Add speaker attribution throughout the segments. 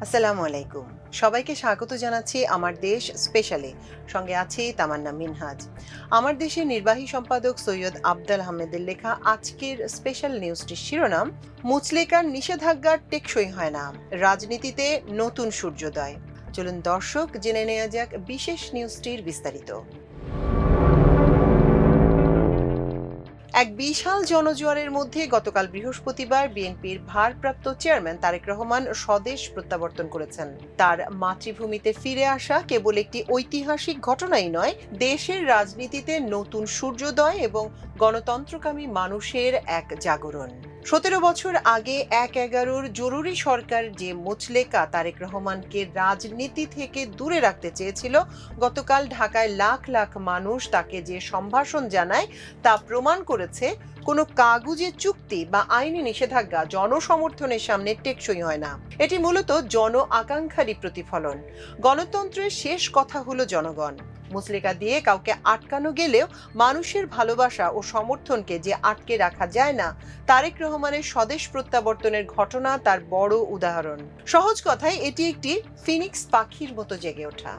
Speaker 1: আসসালামু আলাইকুম। সবাইকে স্বাগত জানাচ্ছি আমার দেশ স্পেশালে। সঙ্গে আছি তামান্না মিনহাজ। আমার দেশের নির্বাহী সম্পাদক সৈয়দ আফদাল আহমেদের লেখা আজকের স্পেশাল নিউজটির শিরোনাম, মুচলেকার নিষেধাজ্ঞার টেকসই হয় না, রাজনীতিতে নতুন সূর্যোদয়। চলুন দর্শক জেনে নেওয়া যাক বিশেষ নিউজটির বিস্তারিত। এক বিশাল জনজোয়ারের মধ্যে গতকাল বৃহস্পতিবার বিএনপির ভারপ্রাপ্ত চেয়ারম্যান তারেক রহমান স্বদেশ প্রত্যাবর্তন করেছেন। তার মাতৃভূমিতে ফিরে আসা কেবল একটি ঐতিহাসিক ঘটনাই নয়, দেশের রাজনীতিতে নতুন সূর্যোদয় এবং গণতন্ত্রকামী মানুষের এক জাগরণ। 17 বছর আগে 1/11 জরুরি সরকার যে মুচলেকা তারেক রহমানকে রাজনীতি থেকে দূরে রাখতে চেয়েছিল, গতকাল ঢাকায় লাখ লাখ মানুষ তাকে যে সম্ভাষণ জানায় তা প্রমাণ করেছে কোনো কাগুজে চুক্তি বা আইনি নিষেধাজ্ঞা জনসমর্থনের সামনে টেকসই হয় না। এটি মূলত জন আকাঙ্ক্ষারই প্রতিফলন। গণতন্ত্রের শেষ কথা হলো জনগণ। মুচলেকা দিয়ে কাউকে আটকানো গেলেও মানুষের ভালোবাসা ও সমর্থনকে যে আটকে রাখা যায় না, তারেক রহমানের স্বদেশ প্রত্যাবর্তনের ঘটনা তার বড় উদাহরণ। সহজ কথায় এটি একটি ফিনিক্স পাখির মতো জেগে ওঠা,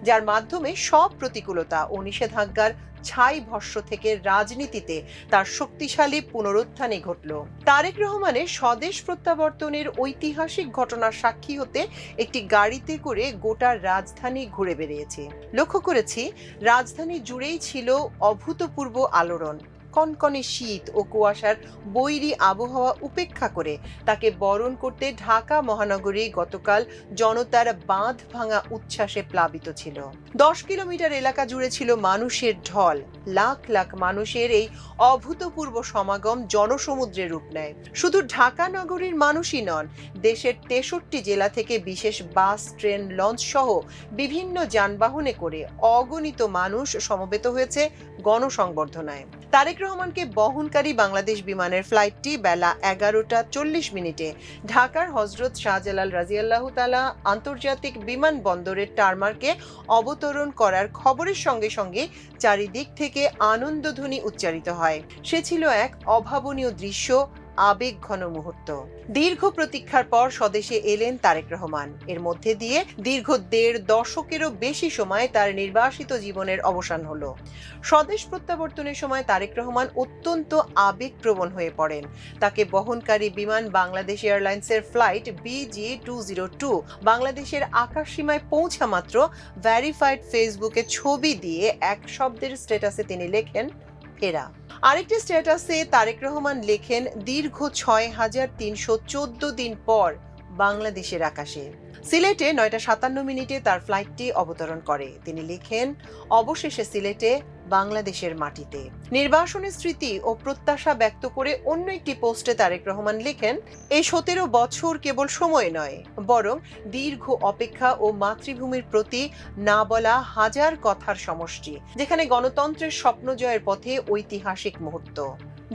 Speaker 1: যার মাধ্যমে সব প্রতিকূলতা ও নিষেধাজ্ঞার ছাই ভস্য থেকে রাজনীতিতে তার শক্তিশালী পুনরুত্থানই ঘটল। তারেক রহমানের স্বদেশ প্রত্যাবর্তনের ঐতিহাসিক ঘটনার সাক্ষী হতে একটি গাড়িতে করে গোটা রাজধানী ঘুরে বেরিয়েছে। লক্ষ্য করেছি রাজধানী জুড়েই ছিল অভূতপূর্ব আলোড়ন। কনকনে শীত ও কুয়াশার বৈরী আবহাওয়া উপেক্ষা করে তাকে বরণ করতে ঢাকা মহানগরী গতকাল জনতার বাঁধ ভাঙা উচ্ছ্বাসে প্লাবিত ছিল। 10 কিলোমিটার এলাকা জুড়ে ছিল মানুষের ঢল। লাখ লাখ মানুষের এই অভূতপূর্ব সমাগম জনসমুদ্রের রূপ নেয়। শুধু ঢাকা নগরীর মানুষই নন, দেশের 63 জেলা থেকে বিশেষ বাস, ট্রেন, লঞ্চ সহ বিভিন্ন যানবাহনে করে অগণিত মানুষ সমবেত হয়েছে গণসংবর্ধনায়। তারেক রহমানকে বহনকারী বাংলাদেশ বিমানের ফ্লাইটটি বেলা 11টা 40 মিনিটে ঢাকার হজরত শাহজালাল রাদিয়াল্লাহু তাআলা আন্তর্জাতিক বিমানবন্দরের টারমাকে অবতরণ করার খবরের সঙ্গে সঙ্গে চারিদিক থেকে আনন্দধ্বনি উচ্চারিত হয়। সে ছিল এক অভাবনীয় দৃশ্য, আবেগ ঘন মুহূর্ত। দীর্ঘ প্রতীক্ষার পর স্বদেশে এলেন তারেক রহমান। এর মধ্যে দিয়ে দীর্ঘ 1.5 দশকেরও বেশি সময় তার নির্বাসিত জীবনের অবসান হলো। স্বদেশ প্রত্যাবর্তনের সময় তারেক রহমান অত্যন্ত আবেগপ্রবণ হয়ে পড়েন। তাকে বহনকারী বিমান বাংলাদেশ এয়ারলাইন্সের ফ্লাইট BG202 বাংলাদেশের আকাশসীমায় পৌঁছা মাত্র ভেরিফাইড ফেসবুকে ছবি দিয়ে এক শব্দের স্ট্যাটাসে তিনি লেখেন, এরা। আরেকটি স্ট্যাটাসে তারেক রহমান লেখেন, দীর্ঘ 6314 দিন পর বাংলাদেশের আকাশে। সিলেটে 9টা 57 মিনিটে তার ফ্লাইটটি অবতরণ করে। তিনি লিখেন, অবশেষে সিলেটে বাংলাদেশের মাটিতে। নির্বাসনের স্মৃতি ও প্রত্যাশা ব্যক্ত করে অন্য একটি পোস্টে তারেক রহমান লিখেন, এই 17 বছর কেবল সময় নয়, বরং দীর্ঘ অপেক্ষা ও মাতৃভূমির প্রতি না বলা হাজার কথার সমষ্টি, যেখানে গণতন্ত্রের স্বপ্ন জয়ের পথে ঐতিহাসিক মুহূর্ত।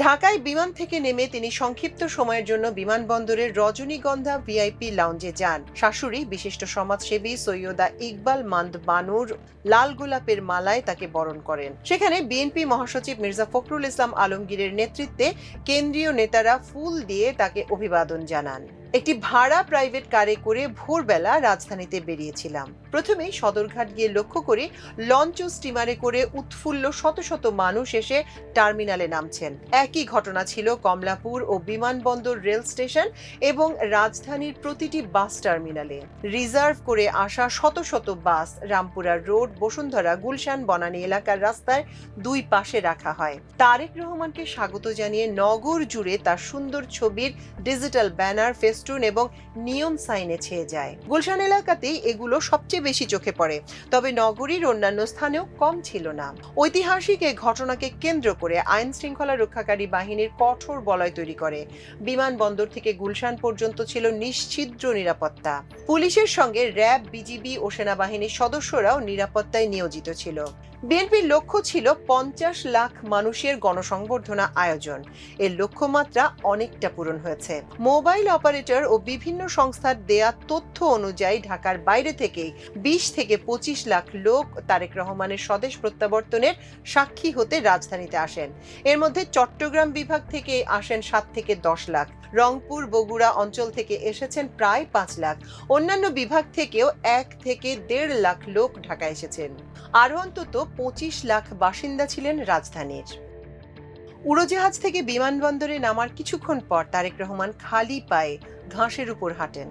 Speaker 1: ঢাকায় বিমান থেকে নেমে তিনি সংক্ষিপ্ত সময়ের জন্য বিমানবন্দরের রজনীগন্ধা ভিআইপি লাউঞ্জে যান। শাশুড়ি বিশিষ্ট সমাজসেবী সৈয়দা ইকবাল মান্দ বানুর লাল গোলাপের মালায় তাকে বরণ করেন। সেখানে বিএনপি মহাসচিব মির্জা ফখরুল ইসলাম আলমগীরের নেতৃত্বে কেন্দ্রীয় নেতারা ফুল দিয়ে তাকে অভিবাদন জানান। একটি ভাড়া প্রাইভেট কারে করে ভোরবেলা রাজধানীতে বেরিয়েছিলাম। প্রথমেই সদরঘাট গিয়ে লক্ষ্য করি লঞ্চ ও স্টিমারে করে উৎফুল্ল শত শত মানুষ এসে টার্মিনালে নামছেন। একই ঘটনা ছিল কমলাপুর ও বিমানবন্দর রেল স্টেশন এবং রাজধানীর প্রতিটি বাস টার্মিনালে। রিজার্ভ করে আসা শত শত বাস রামপুরা রোড, বসুন্ধরা, গুলশান, বনানী এলাকার রাস্তায় দুই পাশে রাখা হয়। তারেক রহমানকে স্বাগত জানিয়ে নগর জুড়ে তার সুন্দর ছবির ডিজিটাল ব্যানার, ফেস্টুন এবং নিয়ন সাইনে ছেয়ে যায়। গুলশান এলাকাতেই এগুলো সবচেয়ে বেশি চোখে পড়ে, তবে নগরীর অন্যান্য স্থানেও কম ছিল না। ঐতিহাসিক এই ঘটনাকে কেন্দ্র করে আইন শৃঙ্খলা রক্ষাকারী বাহিনীর কঠোর বলয় তৈরি করে। বিমানবন্দর থেকে গুলশান পর্যন্ত ছিল নিশ্ছিদ্র নিরাপত্তা। পুলিশের সঙ্গে র্যাব, বিজিবি ও সেনাবাহিনীর সদস্যরাও নিরাপত্তায় নিয়োজিত ছিল। বিএনপির লক্ষ্য ছিল 50 লাখ মানুষের গণসংবর্ধনা আয়োজন। এর লক্ষ্যমাত্রা অনেকটা পূরণ হয়েছে। মোবাইল অপারেটর ও বিভিন্ন সংস্থার দেয়া তথ্য অনুযায়ী ঢাকার বাইরে থেকে 20 থেকে 25 লাখ লোক তারেক রহমানের স্বদেশ প্রত্যাবর্তনের সাক্ষী হতে রাজধানীতে আসেন। এর মধ্যে চট্টগ্রাম বিভাগ থেকে আসেন 7 থেকে 10 লাখ, রংপুর বগুড়া অঞ্চল থেকে এসেছেন প্রায় 5 লাখ, অন্যান্য বিভাগ থেকেও 1 থেকে 1.5 লাখ লোক ঢাকা এসেছেন। আরও অন্তত 25 লাখ বাসিন্দা ছিলেন রাজধানীর। উড়োজাহাজ থেকে বিমানবন্দরে নামার কিছুক্ষণ পর তারেক রহমান খালি পায়ে ঘাসের উপর হাঁটেন।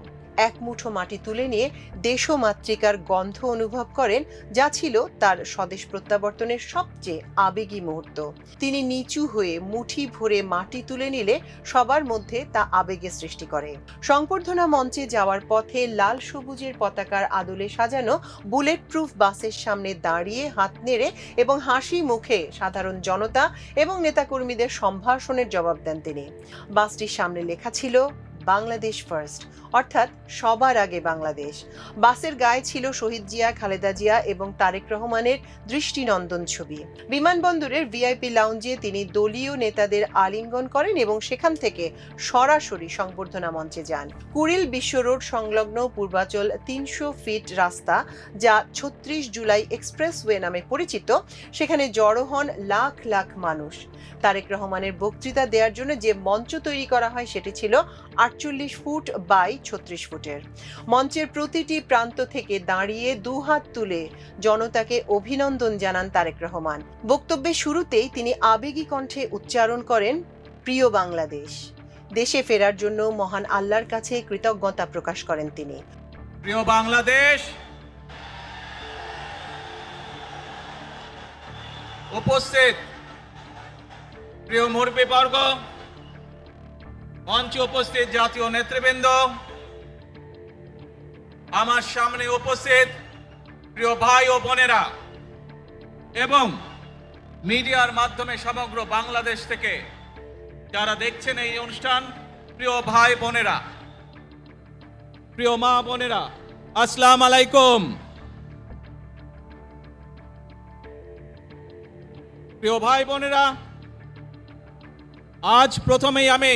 Speaker 1: এক মুঠো মাটি তুলে নিয়ে দেশমাতৃকার গন্ধ অনুভব করেন, যা ছিল তার স্বদেশ প্রত্যাবর্তনের সবচেয়ে আবেগী মুহূর্ত। তিনি নিচু হয়ে মুঠি ভরে মাটি তুলে নিলে সবার মধ্যে তা আবেগের সৃষ্টি করে। সংবর্ধনা মঞ্চে যাওয়ার পথে লাল সবুজের পতাকার আদলে সাজানো বুলেট প্রুফ বাসের সামনে দাঁড়িয়ে হাত নেড়ে এবং হাসি মুখে সাধারণ জনতা এবং নেতাকর্মীদের সম্ভাষণের জবাব দেন তিনি। বাসটির সামনে লেখা ছিল বাংলাদেশ ফার্স্ট, অর্থাৎ সবার আগে বাংলাদেশ। বাসের গায়ে ছিল শহীদ জিয়া, খালেদা জিয়া এবং তারেক রহমানের দৃষ্টিনন্দন ছবি। বিমানবন্দরের ভিআইপি লাউঞ্জে তিনি দলীয় নেতাদের আলিঙ্গন করেন এবং সেখান থেকে সরাসরি সংবর্ধনা মঞ্চে যান। কুড়িল বিশ্ব রোড সংলগ্ন পূর্বাচল 300 ফিট রাস্তা, যা 36 জুলাই এক্সপ্রেসওয়ে নামে পরিচিত, সেখানে জড়ো হন লাখ লাখ মানুষ। তারেক রহমানের বক্তৃতা দেওয়ার জন্য যে মঞ্চ তৈরি করা হয় সেটি ছিল 48 ফুট বাই 36 ফুটের। মঞ্চের প্রতিটি প্রান্ত থেকে দাঁড়িয়ে দুহাত তুলে জনতাকে অভিনন্দন জানান তারেক রহমান। বক্তব্যের শুরুতেই তিনি আবেগী কণ্ঠে উচ্চারণ করেন, প্রিয় বাংলাদেশ। দেশে ফেরার জন্য মহান আল্লাহর কাছে কৃতজ্ঞতা প্রকাশ করেন তিনি।
Speaker 2: প্রিয় বাংলাদেশ, উপস্থিত প্রিয় মুরব্বীবর্গ, মঞ্চে উপস্থিত জাতীয় নেতৃবৃন্দ, আমার সামনে উপস্থিত প্রিয় ভাই ও বোনেরা এবং মিডিয়ার মাধ্যমে সমগ্র বাংলাদেশ থেকে যারা দেখছেন এই অনুষ্ঠান, প্রিয় ভাই বোনেরা, প্রিয় মা বোনেরা, আসসালামু আলাইকুম। প্রিয় ভাই বোনেরা, আজ প্রথমেই আমি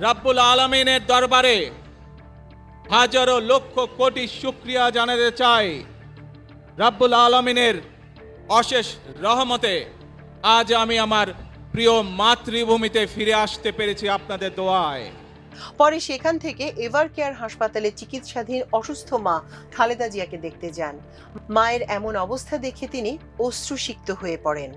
Speaker 2: রব্বুল আলামিনের দরবারে হাজারো লক্ষ কোটি শুকরিয়া জানাতে চাই। রব্বুল আলামিনের অশেষ রহমতে আজ আমি আমার প্রিয় মাতৃভূমিতে ফিরে আসতে পেরেছি আপনাদের দোয়ায়।
Speaker 1: পরে সেখান থেকে এভার কেয়ার হাসপাতালে চিকিৎসাধীন অসুস্থ মা খালেদা জিয়াকে দেখতে যান। মায়ের এমন অবস্থা দেখে তিনি অশ্রুসিক্ত হয়ে পড়েন।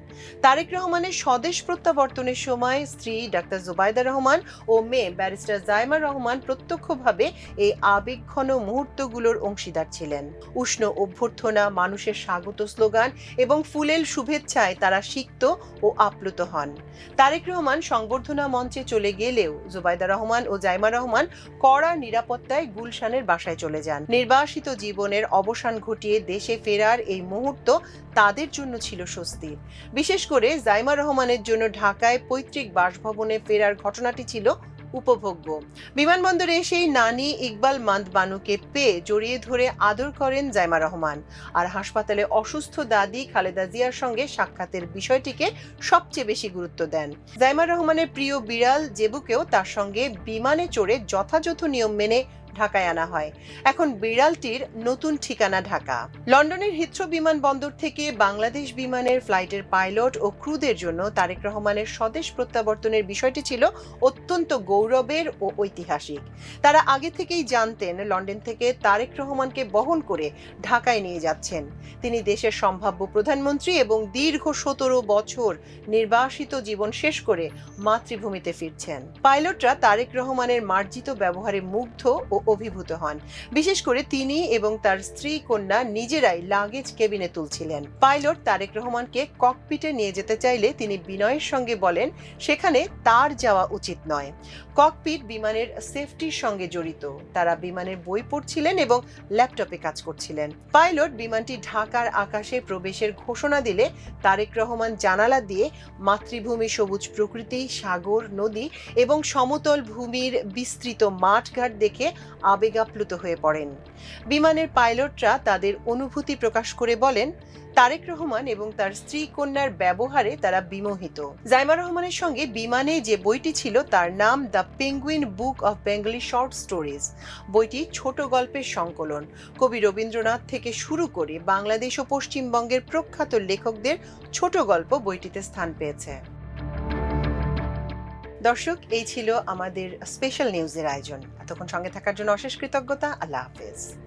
Speaker 1: তারেক রহমানের স্বদেশ প্রত্যাবর্তনের সময় স্ত্রী ডাক্তার জুবাইদা রহমান ও মেয়ে ব্যারিস্টার জাইমা রহমান প্রত্যক্ষভাবে এই আবেগঘন মুহূর্তগুলোর অংশীদার ছিলেন। উষ্ণ অভ্যর্থনা, মানুষের স্বাগত স্লোগান এবং ফুলেল শুভেচ্ছায় তারা সিক্ত ও আপ্লুত হন। তারেক রহমান সংবর্ধনা মঞ্চে চলে গেলেও জুবাইদা রহমান ও জাইমা রহমান কড়া নিরাপত্তায় গুলশানের বাসায় চলে যান। নির্বাসিত জীবনের অবসান ঘটিয়ে দেশে ফেরার এই মুহূর্ত তাদের জন্য ছিল স্বস্তির। বিশেষ করে জাইমা রহমানের জন্য ঢাকায় পৈতৃক বাসভবনে ফেরার ঘটনাটি ছিল উপভোগ্য। বিমানবন্দরে এসেই নানি ইকবাল মান্দ বানুকে পেয়ে জড়িয়ে ধরে আদর করেন জাইমা রহমান, আর হাসপাতালে অসুস্থ দাদি খালেদা জিয়ার সঙ্গে সাক্ষাতের বিষয়টিকে সবচেয়ে বেশি গুরুত্ব দেন। জাইমা রহমানের প্রিয় বিড়াল জেবুকেও তার সঙ্গে বিমানে চড়ে যথাযথ নিয়ম মেনে ঢাকায় আনা হয়। এখন বিড়ালটির নতুন ঠিকানা ঢাকা। লন্ডনের হিথ্রো বিমানবন্দর থেকে বাংলাদেশ বিমানের ফ্লাইটের পাইলট ও ক্রুদের জন্য তারেক রহমানের স্বদেশ প্রত্যাবর্তনের বিষয়টি ছিল অত্যন্ত গৌরবের ও ঐতিহাসিক। তারা আগে থেকেই জানতেন লন্ডন থেকে তারেক রহমানকে বহন করে ঢাকায় নিয়ে যাচ্ছেন। তিনি দেশের সম্ভাব্য প্রধানমন্ত্রী এবং দীর্ঘ 17 বছর নির্বাসিত জীবন শেষ করে মাতৃভূমিতে ফিরছেন। পাইলটরা তারেক রহমানের মার্জিত ব্যবহারে মুগ্ধ ও অভিভূত হন। বিশেষ করে তিনি এবং তার স্ত্রী কন্যা নিজেরাই লাগেজ কেবিনে তুলছিলেন। পাইলট তারেক রহমানকে ককপিটে নিয়ে যেতে চাইলে তিনি বিনয়ের সঙ্গে বলেন সেখানে তার যাওয়া উচিত নয়। ককপিট বিমানের সেফটির সঙ্গে জড়িত। তারা বিমানের বই পড়ছিলেন এবং ল্যাপটপে কাজ করছিলেন। পাইলট বিমানটি ঢাকার আকাশে প্রবেশের ঘোষণা দিলে তারেক রহমান জানালা দিয়ে মাতৃভূমি, সবুজ প্রকৃতি, সাগর, নদী এবং সমতল ভূমির বিস্তৃত মাঠঘাট দেখে আবেগাপ্লুত হয়ে পড়েন। বিমানের পাইলটরা তাদের অনুভূতি প্রকাশ করে বলেন, তারেক রহমান এবং তার স্ত্রী কন্যার ব্যবহারে তারা বিমোহিত। জাইমা রহমানের সঙ্গে বিমানে যে বইটি ছিল তার নাম the penguin book of Bengali short stories. বইটি ছোট গল্পের সংকলন। কবি রবীন্দ্রনাথ থেকে শুরু করে বাংলাদেশ ও পশ্চিমবঙ্গের প্রখ্যাত লেখকদের ছোট গল্প বইটিতে স্থান পেয়েছে। দর্শক, এই ছিল আমাদের স্পেশাল নিউজের আয়োজন। এতক্ষণ সঙ্গে থাকার জন্য অশেষ কৃতজ্ঞতা। আল্লাহ হাফেজ।